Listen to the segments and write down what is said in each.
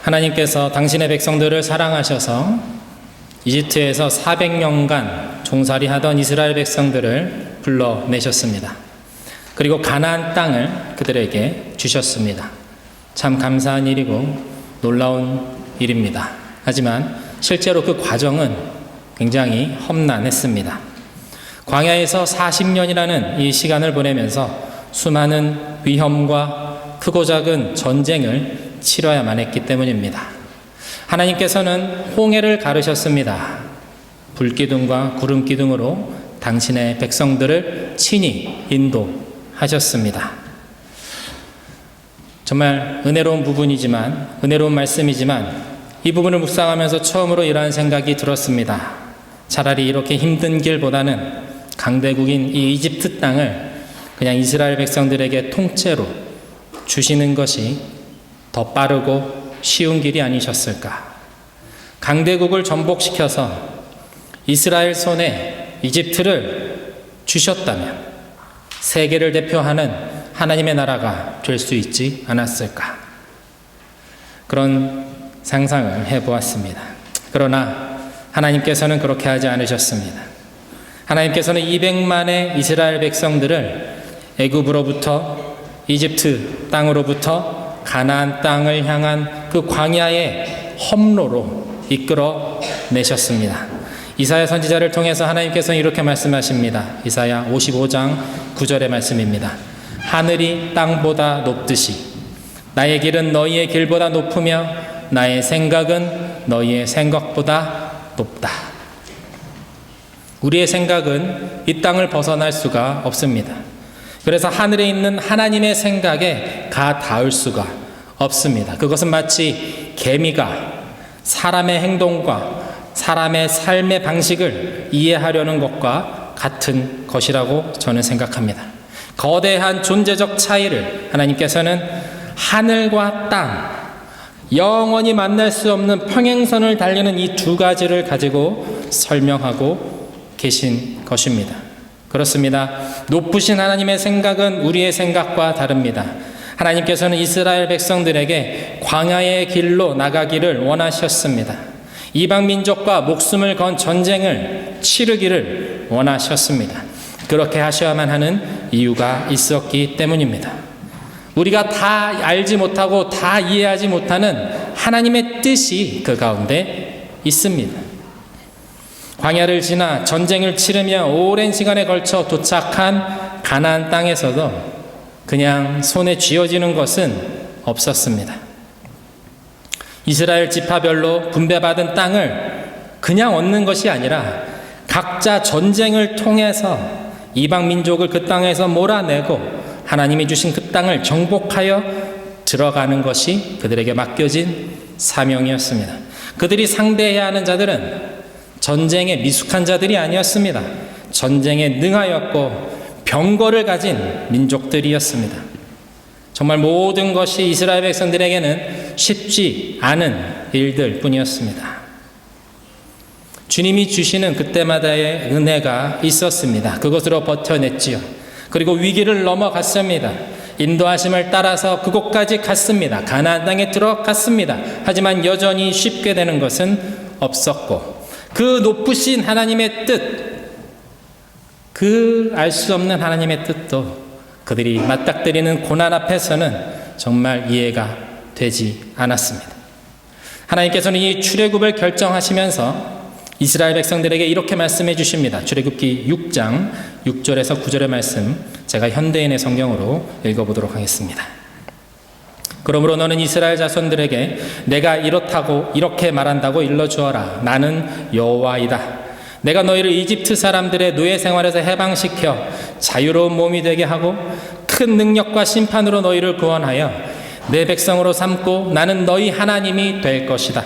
하나님께서 당신의 백성들을 사랑하셔서 이집트에서 400년간 종살이 하던 이스라엘 백성들을 불러내셨습니다. 그리고 가나안 땅을 그들에게 주셨습니다. 참 감사한 일이고 놀라운 일입니다. 하지만 실제로 그 과정은 굉장히 험난했습니다. 광야에서 40년이라는 이 시간을 보내면서 수많은 위험과 크고 작은 전쟁을 치러야만 했기 때문입니다. 하나님께서는 홍해를 가르셨습니다. 불기둥과 구름기둥으로 당신의 백성들을 친히 인도하셨습니다. 정말 은혜로운 부분이지만, 은혜로운 말씀이지만 이 부분을 묵상하면서 처음으로 이러한 생각이 들었습니다. 차라리 이렇게 힘든 길보다는 강대국인 이 이집트 땅을 그냥 이스라엘 백성들에게 통째로 주시는 것이 더 빠르고 쉬운 길이 아니셨을까. 강대국을 전복시켜서 이스라엘 손에 이집트를 주셨다면 세계를 대표하는 하나님의 나라가 될 수 있지 않았을까. 그런 상상을 해보았습니다. 그러나 하나님께서는 그렇게 하지 않으셨습니다. 하나님께서는 200만의 이스라엘 백성들을 애굽으로부터 이집트 땅으로부터 가나안 땅을 향한 그 광야의 험로로 이끌어 내셨습니다. 이사야 선지자를 통해서 하나님께서는 이렇게 말씀하십니다. 이사야 55장 9절의 말씀입니다. 하늘이 땅보다 높듯이 나의 길은 너희의 길보다 높으며 나의 생각은 너희의 생각보다 높다. 우리의 생각은 이 땅을 벗어날 수가 없습니다. 그래서 하늘에 있는 하나님의 생각에 닿을 수가 없습니다. 그것은 마치 개미가 사람의 행동과 사람의 삶의 방식을 이해하려는 것과 같은 것이라고 저는 생각합니다. 거대한 존재적 차이를 하나님께서는 하늘과 땅, 영원히 만날 수 없는 평행선을 달리는 이 두 가지를 가지고 설명하고 계신 것입니다. 그렇습니다. 높으신 하나님의 생각은 우리의 생각과 다릅니다. 하나님께서는 이스라엘 백성들에게 광야의 길로 나가기를 원하셨습니다. 이방 민족과 목숨을 건 전쟁을 치르기를 원하셨습니다. 그렇게 하셔야만 하는 이유가 있었기 때문입니다. 우리가 다 알지 못하고 다 이해하지 못하는 하나님의 뜻이 그 가운데 있습니다. 광야를 지나 전쟁을 치르며 오랜 시간에 걸쳐 도착한 가나안 땅에서도 그냥 손에 쥐어지는 것은 없었습니다. 이스라엘 지파별로 분배받은 땅을 그냥 얻는 것이 아니라 각자 전쟁을 통해서 이방 민족을 그 땅에서 몰아내고 하나님이 주신 그 땅을 정복하여 들어가는 것이 그들에게 맡겨진 사명이었습니다. 그들이 상대해야 하는 자들은 전쟁에 미숙한 자들이 아니었습니다. 전쟁에 능하였고 병거를 가진 민족들이었습니다. 정말 모든 것이 이스라엘 백성들에게는 쉽지 않은 일들 뿐이었습니다. 주님이 주시는 그때마다의 은혜가 있었습니다. 그것으로 버텨냈지요. 그리고 위기를 넘어갔습니다. 인도하심을 따라서 그곳까지 갔습니다. 가나안 땅에 들어갔습니다. 하지만 여전히 쉽게 되는 것은 없었고 그 높으신 하나님의 뜻, 그 알 수 없는 하나님의 뜻도 그들이 맞닥뜨리는 고난 앞에서는 정말 이해가 되지 않았습니다. 하나님께서는 이 출애굽을 결정하시면서 이스라엘 백성들에게 이렇게 말씀해 주십니다. 출애굽기 6장 6절에서 9절의 말씀, 제가 현대인의 성경으로 읽어보도록 하겠습니다. 그러므로 너는 이스라엘 자손들에게 내가 이렇다고 이렇게 말한다고 일러주어라. 나는 여호와이다. 내가 너희를 이집트 사람들의 노예 생활에서 해방시켜 자유로운 몸이 되게 하고 큰 능력과 심판으로 너희를 구원하여 내 백성으로 삼고 나는 너희 하나님이 될 것이다.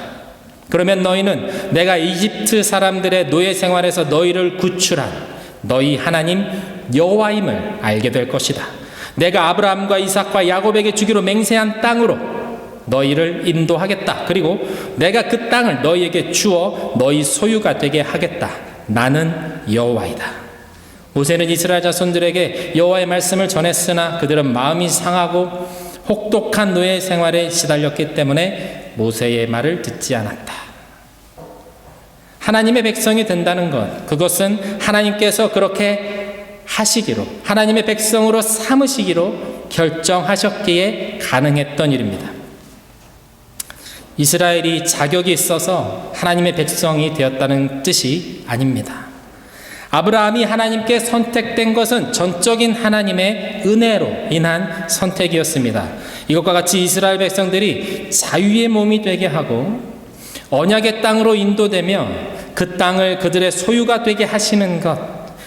그러면 너희는 내가 이집트 사람들의 노예 생활에서 너희를 구출한 너희 하나님 여호와임을 알게 될 것이다. 내가 아브라함과 이삭과 야곱에게 주기로 맹세한 땅으로 너희를 인도하겠다. 그리고 내가 그 땅을 너희에게 주어 너희 소유가 되게 하겠다. 나는 여호와이다. 모세는 이스라엘 자손들에게 여호와의 말씀을 전했으나 그들은 마음이 상하고 혹독한 노예 생활에 시달렸기 때문에 모세의 말을 듣지 않았다. 하나님의 백성이 된다는 것, 그것은 하나님께서 그렇게 하시기로, 하나님의 백성으로 삼으시기로 결정하셨기에 가능했던 일입니다. 이스라엘이 자격이 있어서 하나님의 백성이 되었다는 뜻이 아닙니다. 아브라함이 하나님께 선택된 것은 전적인 하나님의 은혜로 인한 선택이었습니다. 이것과 같이 이스라엘 백성들이 자유의 몸이 되게 하고 언약의 땅으로 인도되며 그 땅을 그들의 소유가 되게 하시는 것,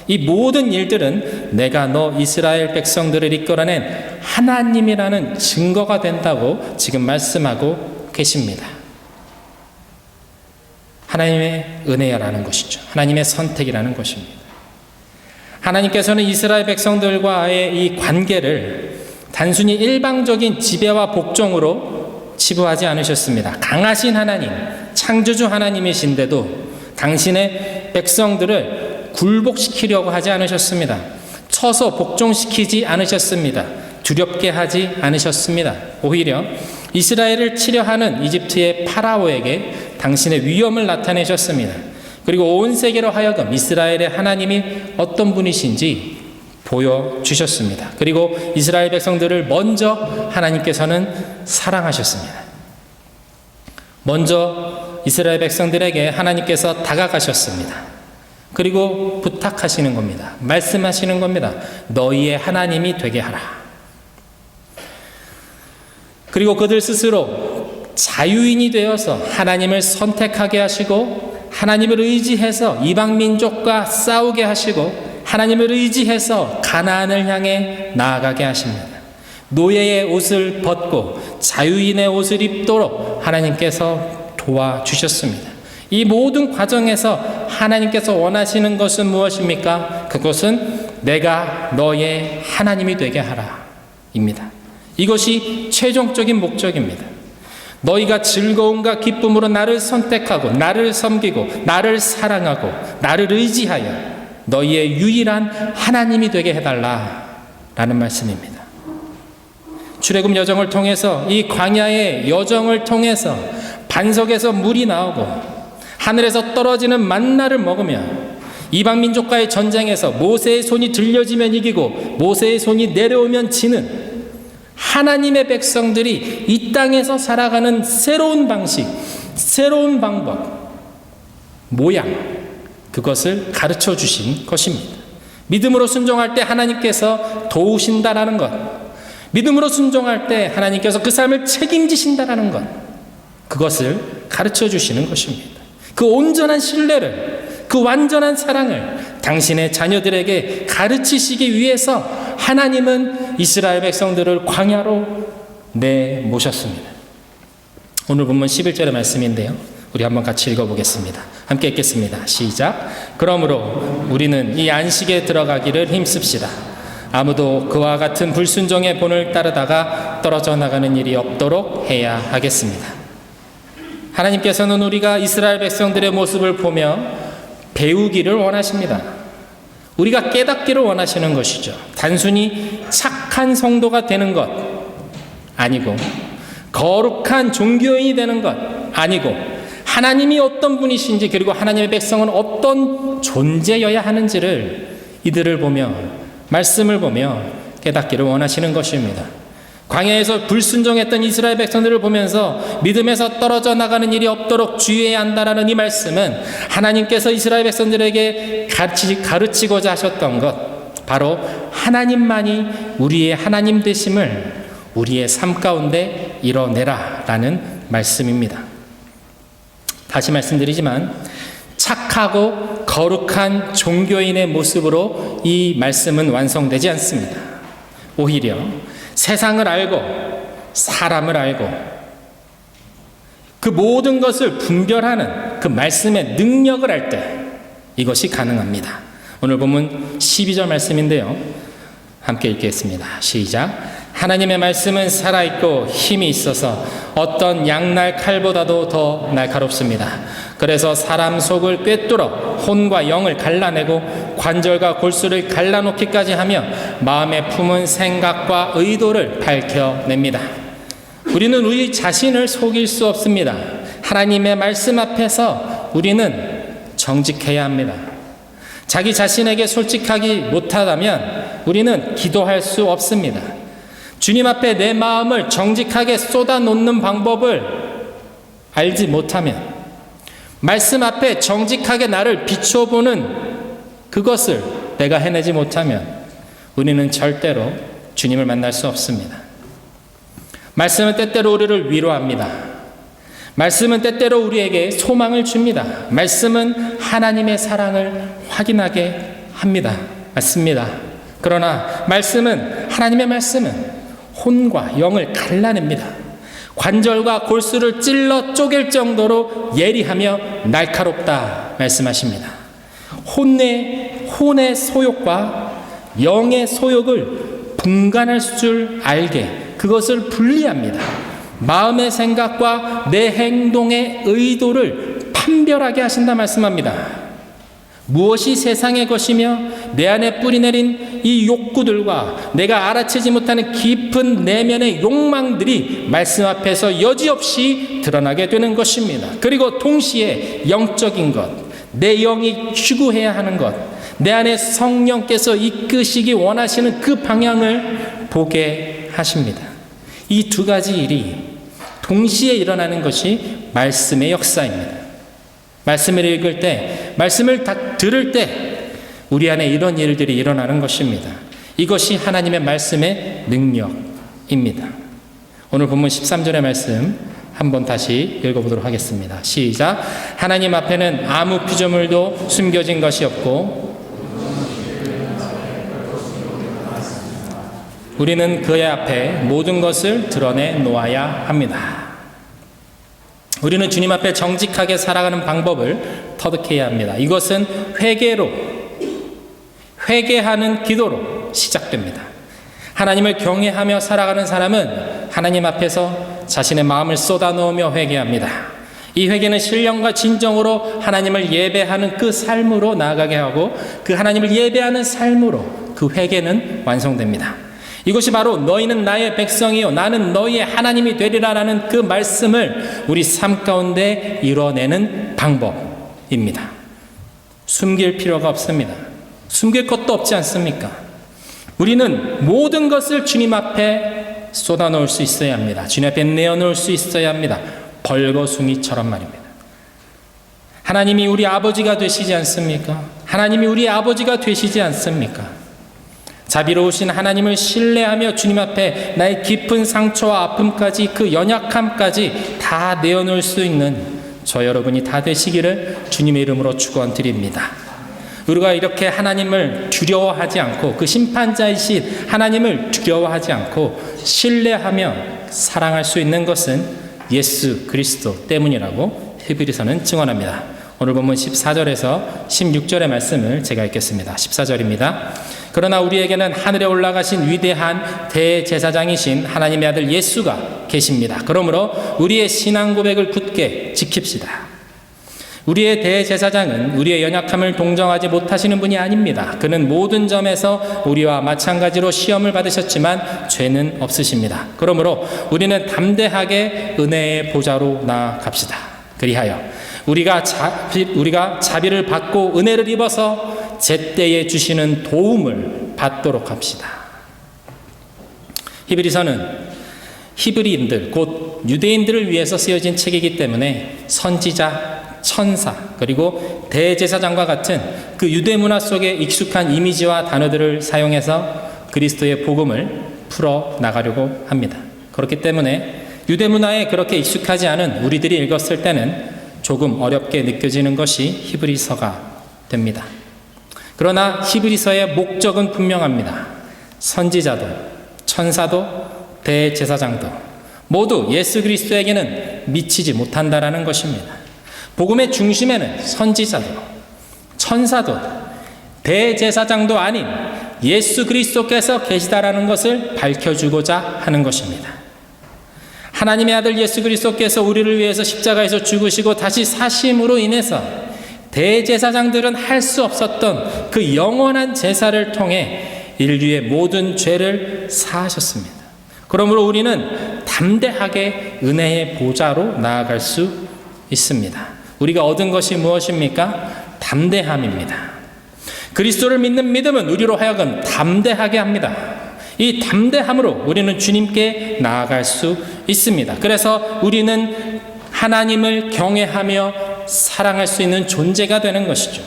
이 모든 일들은 내가 너 이스라엘 백성들을 이끌어낸 하나님이라는 증거가 된다고 지금 말씀하고 계십니다. 하나님의 은혜라는 것이죠. 하나님의 선택이라는 것입니다. 하나님께서는 이스라엘 백성들과의 이 관계를 단순히 일방적인 지배와 복종으로 치부하지 않으셨습니다. 강하신 하나님, 창조주 하나님이신데도 당신의 백성들을 굴복시키려고 하지 않으셨습니다. 쳐서 복종시키지 않으셨습니다. 두렵게 하지 않으셨습니다. 오히려 이스라엘을 치려하는 이집트의 파라오에게 당신의 위엄을 나타내셨습니다. 그리고 온 세계로 하여금 이스라엘의 하나님이 어떤 분이신지 보여주셨습니다. 그리고 이스라엘 백성들을 먼저 하나님께서는 사랑하셨습니다. 먼저 이스라엘 백성들에게 하나님께서 다가가셨습니다. 그리고 부탁하시는 겁니다. 말씀하시는 겁니다. 너희의 하나님이 되게 하라. 그리고 그들 스스로 자유인이 되어서 하나님을 선택하게 하시고 하나님을 의지해서 이방 민족과 싸우게 하시고 하나님을 의지해서 가나안을 향해 나아가게 하십니다. 노예의 옷을 벗고 자유인의 옷을 입도록 하나님께서 도와주셨습니다. 이 모든 과정에서 하나님께서 원하시는 것은 무엇입니까? 그것은 내가 너의 하나님이 되게 하라 입니다. 이것이 최종적인 목적입니다. 너희가 즐거움과 기쁨으로 나를 선택하고 나를 섬기고 나를 사랑하고 나를 의지하여 너희의 유일한 하나님이 되게 해달라라는 말씀입니다. 출애굽 여정을 통해서, 이 광야의 여정을 통해서 반석에서 물이 나오고 하늘에서 떨어지는 만나를 먹으며 이방 민족과의 전쟁에서 모세의 손이 들려지면 이기고 모세의 손이 내려오면 지는 하나님의 백성들이 이 땅에서 살아가는 새로운 방식, 새로운 방법, 모양, 그것을 가르쳐 주신 것입니다. 믿음으로 순종할 때 하나님께서 도우신다라는 것, 믿음으로 순종할 때 하나님께서 그 삶을 책임지신다라는 것, 그것을 가르쳐 주시는 것입니다. 그 온전한 신뢰를, 그 완전한 사랑을 당신의 자녀들에게 가르치시기 위해서 하나님은 이스라엘 백성들을 광야로 내모셨습니다. 오늘 본문 11절의 말씀인데요. 우리 한번 같이 읽어보겠습니다. 함께 읽겠습니다. 시작. 그러므로 우리는 이 안식에 들어가기를 힘씁시다. 아무도 그와 같은 불순종의 본을 따르다가 떨어져 나가는 일이 없도록 해야 하겠습니다. 하나님께서는 우리가 이스라엘 백성들의 모습을 보며 배우기를 원하십니다. 우리가 깨닫기를 원하시는 것이죠. 단순히 착한 성도가 되는 것 아니고, 거룩한 종교인이 되는 것 아니고, 하나님이 어떤 분이신지, 그리고 하나님의 백성은 어떤 존재여야 하는지를 이들을 보며, 말씀을 보며 깨닫기를 원하시는 것입니다. 광야에서 불순종했던 이스라엘 백성들을 보면서 믿음에서 떨어져 나가는 일이 없도록 주의해야 한다라는 이 말씀은 하나님께서 이스라엘 백성들에게 가르치고자 하셨던 것, 바로 하나님만이 우리의 하나님 되심을 우리의 삶 가운데 이뤄내라라는 말씀입니다. 다시 말씀드리지만 착하고 거룩한 종교인의 모습으로 이 말씀은 완성되지 않습니다. 오히려 세상을 알고 사람을 알고 그 모든 것을 분별하는 그 말씀의 능력을 알 때 이것이 가능합니다. 오늘 보면 12절 말씀인데요. 함께 읽겠습니다. 시작. 하나님의 말씀은 살아있고 힘이 있어서 어떤 양날 칼보다도 더 날카롭습니다. 그래서 사람 속을 꿰뚫어 혼과 영을 갈라내고 관절과 골수를 갈라놓기까지 하며 마음에 품은 생각과 의도를 밝혀냅니다. 우리는 우리 자신을 속일 수 없습니다. 하나님의 말씀 앞에서 우리는 정직해야 합니다. 자기 자신에게 솔직하기 못하다면 우리는 기도할 수 없습니다. 주님 앞에 내 마음을 정직하게 쏟아놓는 방법을 알지 못하면, 말씀 앞에 정직하게 나를 비춰보는 그것을 내가 해내지 못하면 우리는 절대로 주님을 만날 수 없습니다. 말씀은 때때로 우리를 위로합니다. 말씀은 때때로 우리에게 소망을 줍니다. 말씀은 하나님의 사랑을 확인하게 합니다. 맞습니다. 그러나 하나님의 말씀은 혼과 영을 갈라냅니다. 관절과 골수를 찔러 쪼갤 정도로 예리하며 날카롭다 말씀하십니다. 혼의 소욕과 영의 소욕을 분간할 줄 알게 그것을 분리합니다. 마음의 생각과 내 행동의 의도를 판별하게 하신다 말씀합니다. 무엇이 세상의 것이며 내 안에 뿌리내린 이 욕구들과 내가 알아채지 못하는 깊은 내면의 욕망들이 말씀 앞에서 여지없이 드러나게 되는 것입니다. 그리고 동시에 영적인 것, 내 영이 추구해야 하는 것, 내 안에 성령께서 이끄시기 원하시는 그 방향을 보게 하십니다. 이 두 가지 일이 동시에 일어나는 것이 말씀의 역사입니다. 말씀을 읽을 때, 말씀을 들을 때 우리 안에 이런 일들이 일어나는 것입니다. 이것이 하나님의 말씀의 능력입니다. 오늘 본문 13절의 말씀 한번 다시 읽어보도록 하겠습니다. 시작. 하나님 앞에는 아무 피조물도 숨겨진 것이 없고 우리는 그의 앞에 모든 것을 드러내 놓아야 합니다. 우리는 주님 앞에 정직하게 살아가는 방법을 터득해야 합니다. 이것은 회개하는 기도로 시작됩니다. 하나님을 경외하며 살아가는 사람은 하나님 앞에서 자신의 마음을 쏟아놓으며 회개합니다. 이 회개는 신령과 진정으로 하나님을 예배하는 그 삶으로 나아가게 하고 그 하나님을 예배하는 삶으로 그 회개는 완성됩니다. 이것이 바로 너희는 나의 백성이요 나는 너희의 하나님이 되리라라는 그 말씀을 우리 삶 가운데 이뤄내는 방법입니다. 숨길 필요가 없습니다. 숨길 것도 없지 않습니까? 우리는 모든 것을 주님 앞에 쏟아놓을 수 있어야 합니다. 주님 앞에 내어놓을 수 있어야 합니다. 벌거숭이처럼 말입니다. 하나님이 우리 아버지가 되시지 않습니까? 하나님이 우리 아버지가 되시지 않습니까? 자비로우신 하나님을 신뢰하며 주님 앞에 나의 깊은 상처와 아픔까지 그 연약함까지 다 내어놓을 수 있는 저 여러분이 다 되시기를 주님의 이름으로 축원드립니다. 우리가 이렇게 하나님을 두려워하지 않고 그 심판자이신 하나님을 두려워하지 않고 신뢰하며 사랑할 수 있는 것은 예수 그리스도 때문이라고 히브리서는 증언합니다. 오늘 본문 14절에서 16절의 말씀을 제가 읽겠습니다. 14절입니다. 그러나 우리에게는 하늘에 올라가신 위대한 대제사장이신 하나님의 아들 예수가 계십니다. 그러므로 우리의 신앙 고백을 굳게 지킵시다. 우리의 대제사장은 우리의 연약함을 동정하지 못하시는 분이 아닙니다. 그는 모든 점에서 우리와 마찬가지로 시험을 받으셨지만 죄는 없으십니다. 그러므로 우리는 담대하게 은혜의 보좌로 나아갑시다. 그리하여 우리가 자비를 받고 은혜를 입어서 제때에 주시는 도움을 받도록 합시다. 히브리서는 히브리인들 곧 유대인들을 위해서 쓰여진 책이기 때문에 선지자, 천사 그리고 대제사장과 같은 그 유대 문화 속에 익숙한 이미지와 단어들을 사용해서 그리스도의 복음을 풀어나가려고 합니다. 그렇기 때문에 유대 문화에 그렇게 익숙하지 않은 우리들이 읽었을 때는 조금 어렵게 느껴지는 것이 히브리서가 됩니다. 그러나 히브리서의 목적은 분명합니다. 선지자도 천사도 대제사장도 모두 예수 그리스도에게는 미치지 못한다라는 것입니다. 복음의 중심에는 선지자도 천사도 대제사장도 아닌 예수 그리스도께서 계시다라는 것을 밝혀주고자 하는 것입니다. 하나님의 아들 예수 그리스도께서 우리를 위해서 십자가에서 죽으시고 다시 사심으로 인해서 대제사장들은 할 수 없었던 그 영원한 제사를 통해 인류의 모든 죄를 사하셨습니다. 그러므로 우리는 담대하게 은혜의 보좌로 나아갈 수 있습니다. 우리가 얻은 것이 무엇입니까? 담대함입니다. 그리스도를 믿는 믿음은 우리로 하여금 담대하게 합니다. 이 담대함으로 우리는 주님께 나아갈 수 있습니다. 그래서 우리는 하나님을 경외하며 사랑할 수 있는 존재가 되는 것이죠.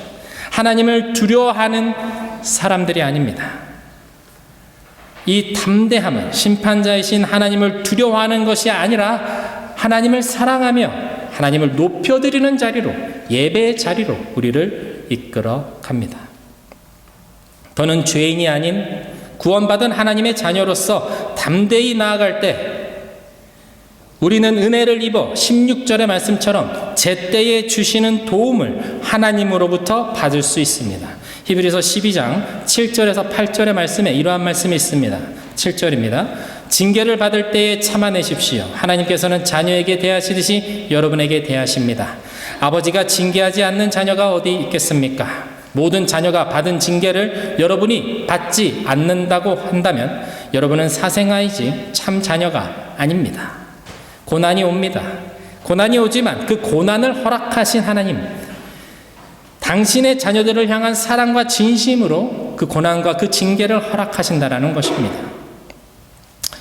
하나님을 두려워하는 사람들이 아닙니다. 이 담대함은 심판자이신 하나님을 두려워하는 것이 아니라 하나님을 사랑하며 하나님을 높여드리는 자리로, 예배의 자리로 우리를 이끌어 갑니다. 더는 죄인이 아닌 구원받은 하나님의 자녀로서 담대히 나아갈 때 우리는 은혜를 입어 16절의 말씀처럼 제때에 주시는 도움을 하나님으로부터 받을 수 있습니다. 히브리서 12장 7절에서 8절의 말씀에 이러한 말씀이 있습니다. 7절입니다. 징계를 받을 때에 참아내십시오. 하나님께서는 자녀에게 대하시듯이 여러분에게 대하십니다. 아버지가 징계하지 않는 자녀가 어디 있겠습니까? 모든 자녀가 받은 징계를 여러분이 받지 않는다고 한다면 여러분은 사생아이지 참 자녀가 아닙니다. 고난이 옵니다. 고난이 오지만 그 고난을 허락하신 하나님, 당신의 자녀들을 향한 사랑과 진심으로 그 고난과 그 징계를 허락하신다라는 것입니다.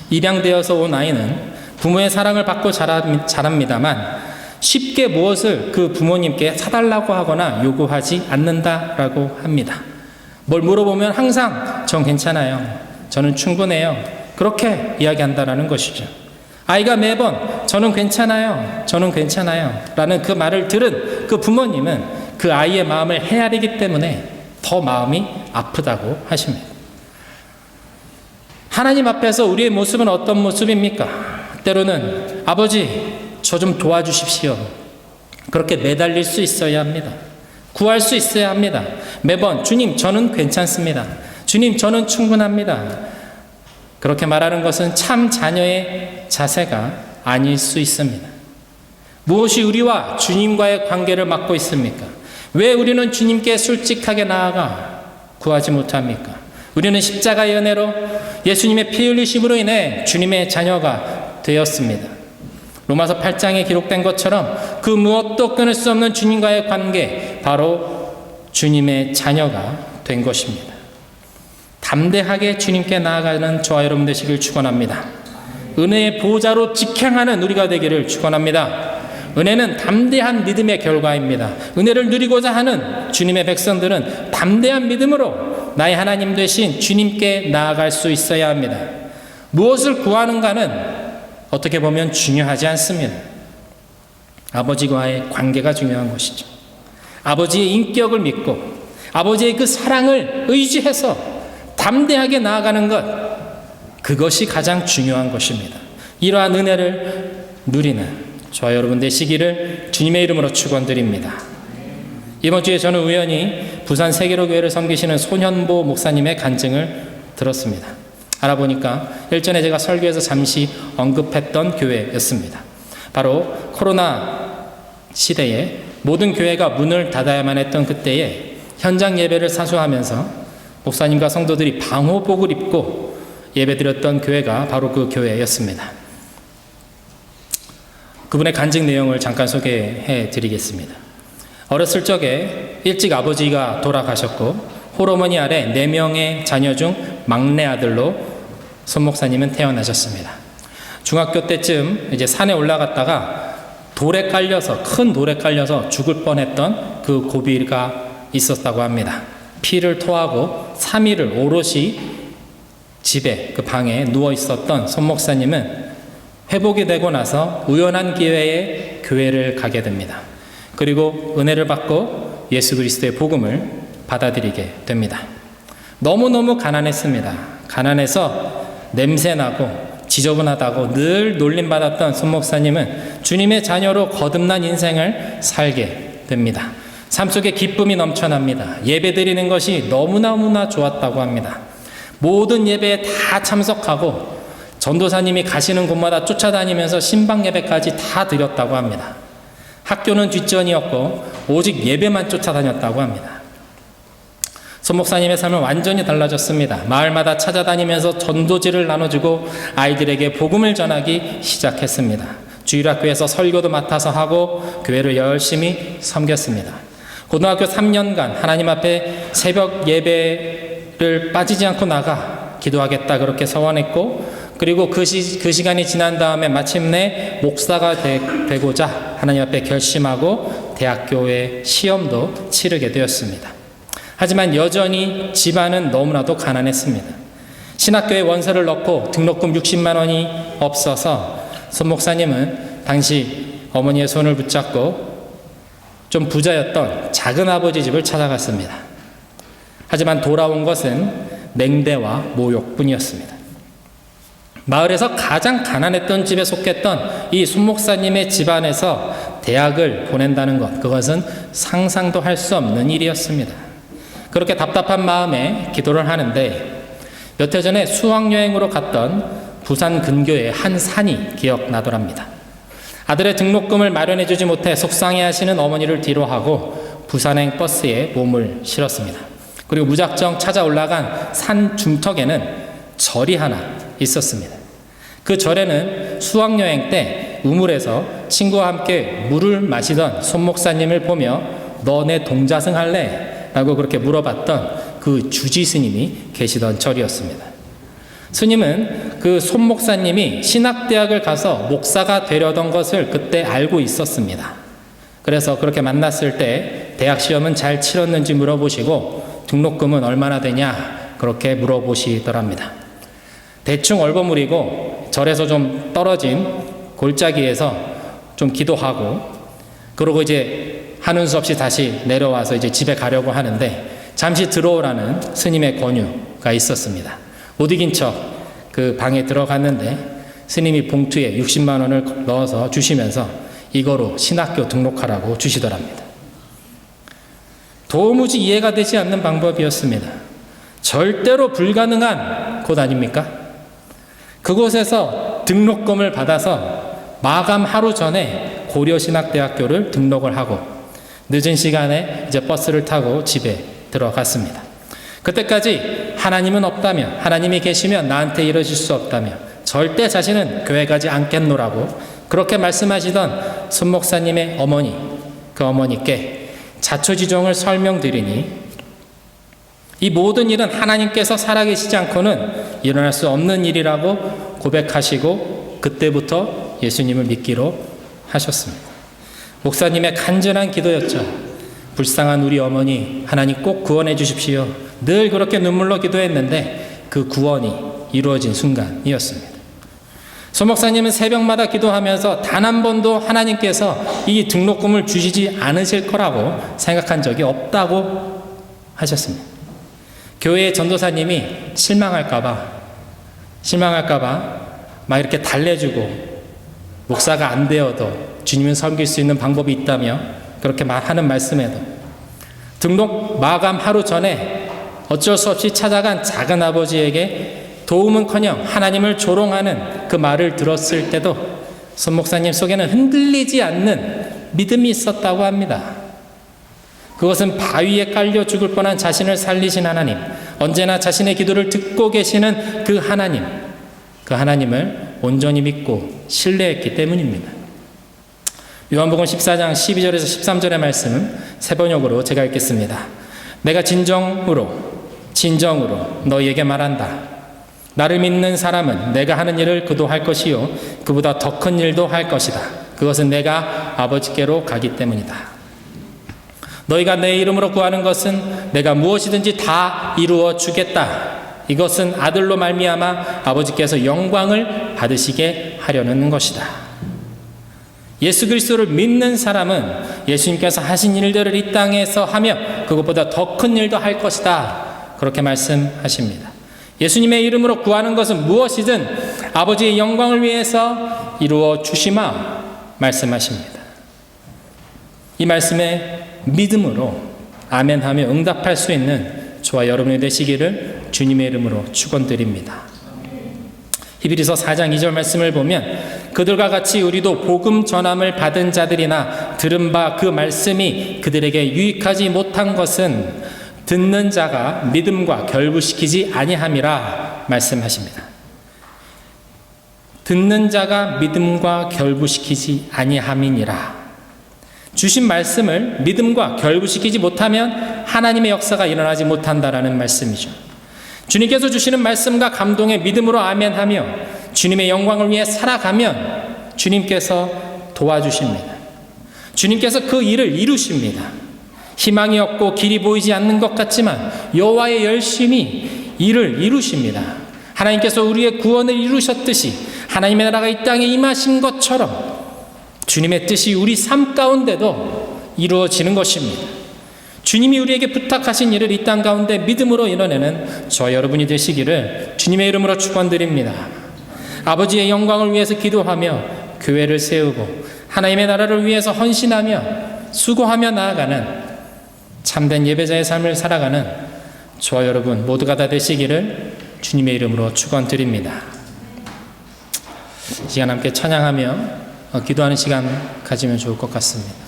입양되어서 온 아이는 부모의 사랑을 받고 자랍니다만 쉽게 무엇을 그 부모님께 사달라고 하거나 요구하지 않는다라고 합니다. 뭘 물어보면 항상 전 괜찮아요. 저는 충분해요. 그렇게 이야기한다라는 것이죠. 아이가 매번 저는 괜찮아요. 저는 괜찮아요. 라는 그 말을 들은 그 부모님은 그 아이의 마음을 헤아리기 때문에 더 마음이 아프다고 하십니다. 하나님 앞에서 우리의 모습은 어떤 모습입니까? 때로는 아버지 저 좀 도와주십시오. 그렇게 매달릴 수 있어야 합니다. 구할 수 있어야 합니다. 매번 주님 저는 괜찮습니다. 주님 저는 충분합니다. 그렇게 말하는 것은 참 자녀의 자세가 아닐 수 있습니다. 무엇이 우리와 주님과의 관계를 막고 있습니까? 왜 우리는 주님께 솔직하게 나아가 구하지 못합니까? 우리는 십자가의 은혜로 예수님의 피 흘리심으로 인해 주님의 자녀가 되었습니다. 로마서 8장에 기록된 것처럼 그 무엇도 끊을 수 없는 주님과의 관계, 바로 주님의 자녀가 된 것입니다. 담대하게 주님께 나아가는 저와 여러분 되시길 축원합니다. 은혜의 보좌로 직행하는 우리가 되기를 축원합니다. 은혜는 담대한 믿음의 결과입니다. 은혜를 누리고자 하는 주님의 백성들은 담대한 믿음으로 나의 하나님 되신 주님께 나아갈 수 있어야 합니다. 무엇을 구하는가는 어떻게 보면 중요하지 않습니다. 아버지와의 관계가 중요한 것이죠. 아버지의 인격을 믿고 아버지의 그 사랑을 의지해서 담대하게 나아가는 것, 그것이 가장 중요한 것입니다. 이러한 은혜를 누리는 저와 여러분 되시기를 주님의 이름으로 축원드립니다. 이번 주에 저는 우연히 부산 세계로교회를 섬기시는 손현보 목사님의 간증을 들었습니다. 알아보니까 일전에 제가 설교에서 잠시 언급했던 교회였습니다. 바로 코로나 시대에 모든 교회가 문을 닫아야만 했던 그때에 현장 예배를 사수하면서 목사님과 성도들이 방호복을 입고 예배드렸던 교회가 바로 그 교회였습니다. 그분의 간증 내용을 잠깐 소개해 드리겠습니다. 어렸을 적에 일찍 아버지가 돌아가셨고 홀어머니 아래 4명의 자녀 중 막내 아들로 손 목사님은 태어나셨습니다. 중학교 때쯤 이제 산에 올라갔다가 큰 돌에 깔려서 죽을 뻔했던 그 고비가 있었다고 합니다. 피를 토하고 3일을 오롯이 집에 그 방에 누워 있었던 손 목사님은 회복이 되고 나서 우연한 기회에 교회를 가게 됩니다. 그리고 은혜를 받고 예수 그리스도의 복음을 받아들이게 됩니다. 너무너무 가난했습니다. 가난해서 냄새나고 지저분하다고 늘 놀림받았던 손 목사님은 주님의 자녀로 거듭난 인생을 살게 됩니다. 삶 속에 기쁨이 넘쳐납니다. 예배드리는 것이 너무너무나 좋았다고 합니다. 모든 예배에 다 참석하고 전도사님이 가시는 곳마다 쫓아다니면서 신방 예배까지 다 드렸다고 합니다. 학교는 뒷전이었고 오직 예배만 쫓아다녔다고 합니다. 손 목사님의 삶은 완전히 달라졌습니다. 마을마다 찾아다니면서 전도지를 나눠주고 아이들에게 복음을 전하기 시작했습니다. 주일학교에서 설교도 맡아서 하고 교회를 열심히 섬겼습니다. 고등학교 3년간 하나님 앞에 새벽 예배를 빠지지 않고 나가 기도하겠다 그렇게 서원했고, 그리고 그 시간이 지난 다음에 마침내 목사가 되고자 하나님 앞에 결심하고 대학교의 시험도 치르게 되었습니다. 하지만 여전히 집안은 너무나도 가난했습니다. 신학교에 원서를 넣고 등록금 60만 원이 없어서 손 목사님은 당시 어머니의 손을 붙잡고 좀 부자였던 작은 아버지 집을 찾아갔습니다. 하지만 돌아온 것은 냉대와 모욕뿐이었습니다. 마을에서 가장 가난했던 집에 속했던 이 손 목사님의 집안에서 대학을 보낸다는 것, 그것은 상상도 할 수 없는 일이었습니다. 그렇게 답답한 마음에 기도를 하는데 몇 해 전에 수학여행으로 갔던 부산 근교의 한 산이 기억나더랍니다. 아들의 등록금을 마련해주지 못해 속상해하시는 어머니를 뒤로하고 부산행 버스에 몸을 실었습니다. 그리고 무작정 찾아 올라간 산 중턱에는 절이 하나 있었습니다. 그 절에는 수학여행 때 우물에서 친구와 함께 물을 마시던 손 목사님을 보며 너 내 동자승 할래? 라고 그렇게 물어봤던 그 주지 스님이 계시던 절이었습니다. 스님은 그 손 목사님이 신학대학을 가서 목사가 되려던 것을 그때 알고 있었습니다. 그래서 그렇게 만났을 때 대학 시험은 잘 치렀는지 물어보시고 등록금은 얼마나 되냐 그렇게 물어보시더랍니다. 대충 얼버무리고 절에서 좀 떨어진 골짜기에서 좀 기도하고 그러고 이제 하는 수 없이 다시 내려와서 이제 집에 가려고 하는데 잠시 들어오라는 스님의 권유가 있었습니다. 못 이긴 척 그 방에 들어갔는데 스님이 봉투에 60만 원을 넣어서 주시면서 이거로 신학교 등록하라고 주시더랍니다. 도무지 이해가 되지 않는 방법이었습니다. 절대로 불가능한 곳 아닙니까? 그곳에서 등록금을 받아서 마감 하루 전에 고려신학대학교를 등록을 하고 늦은 시간에 이제 버스를 타고 집에 들어갔습니다. 그때까지 하나님은 없다며 하나님이 계시면 나한테 이루어질 수 없다며 절대 자신은 교회 가지 않겠노라고 그렇게 말씀하시던 손 목사님의 어머니, 그 어머니께 자초지종을 설명드리니 이 모든 일은 하나님께서 살아계시지 않고는 일어날 수 없는 일이라고 고백하시고 그때부터 예수님을 믿기로 하셨습니다. 목사님의 간절한 기도였죠. 불쌍한 우리 어머니 하나님 꼭 구원해 주십시오. 늘 그렇게 눈물로 기도했는데 그 구원이 이루어진 순간이었습니다. 손 목사님은 새벽마다 기도하면서 단 한 번도 하나님께서 이 등록금을 주시지 않으실 거라고 생각한 적이 없다고 하셨습니다. 교회의 전도사님이 실망할까봐 막 이렇게 달래주고 목사가 안 되어도 주님을 섬길 수 있는 방법이 있다며 그렇게 말하는 말씀에도 등록 마감 하루 전에 어쩔 수 없이 찾아간 작은 아버지에게 도움은커녕 하나님을 조롱하는 그 말을 들었을 때도 손 목사님 속에는 흔들리지 않는 믿음이 있었다고 합니다. 그것은 바위에 깔려 죽을 뻔한 자신을 살리신 하나님, 언제나 자신의 기도를 듣고 계시는 그 하나님을 온전히 믿고 신뢰했기 때문입니다. 요한복음 14장 12절에서 13절의 말씀 세 번역으로 제가 읽겠습니다. 내가 진정으로 너희에게 말한다. 나를 믿는 사람은 내가 하는 일을 그도 할 것이요 그보다 더 큰 일도 할 것이다. 그것은 내가 아버지께로 가기 때문이다. 너희가 내 이름으로 구하는 것은 내가 무엇이든지 다 이루어 주겠다. 이것은 아들로 말미암아 아버지께서 영광을 받으시게 하려는 것이다. 예수 그리스도를 믿는 사람은 예수님께서 하신 일들을 이 땅에서 하며 그것보다 더 큰 일도 할 것이다. 그렇게 말씀하십니다. 예수님의 이름으로 구하는 것은 무엇이든 아버지의 영광을 위해서 이루어 주시마 말씀하십니다. 이 말씀에 믿음으로 아멘하며 응답할 수 있는 저와 여러분이 되시기를 주님의 이름으로 축원드립니다. 히브리서 4장 2절 말씀을 보면 그들과 같이 우리도 복음 전함을 받은 자들이나 들은 바 그 말씀이 그들에게 유익하지 못한 것은 듣는 자가 믿음과 결부시키지 아니함이라 말씀하십니다. 듣는 자가 믿음과 결부시키지 아니함이니라. 주신 말씀을 믿음과 결부시키지 못하면 하나님의 역사가 일어나지 못한다라는 말씀이죠. 주님께서 주시는 말씀과 감동의 믿음으로 아멘하며 주님의 영광을 위해 살아가면 주님께서 도와주십니다. 주님께서 그 일을 이루십니다. 희망이 없고 길이 보이지 않는 것 같지만 여호와의 열심히 일을 이루십니다. 하나님께서 우리의 구원을 이루셨듯이 하나님의 나라가 이 땅에 임하신 것처럼 주님의 뜻이 우리 삶 가운데도 이루어지는 것입니다. 주님이 우리에게 부탁하신 일을 이 땅 가운데 믿음으로 이뤄내는 저 여러분이 되시기를 주님의 이름으로 축원드립니다. 아버지의 영광을 위해서 기도하며 교회를 세우고 하나님의 나라를 위해서 헌신하며 수고하며 나아가는 참된 예배자의 삶을 살아가는 저와 여러분 모두가 다 되시기를 주님의 이름으로 축원드립니다. 이 시간 함께 찬양하며 기도하는 시간 가지면 좋을 것 같습니다.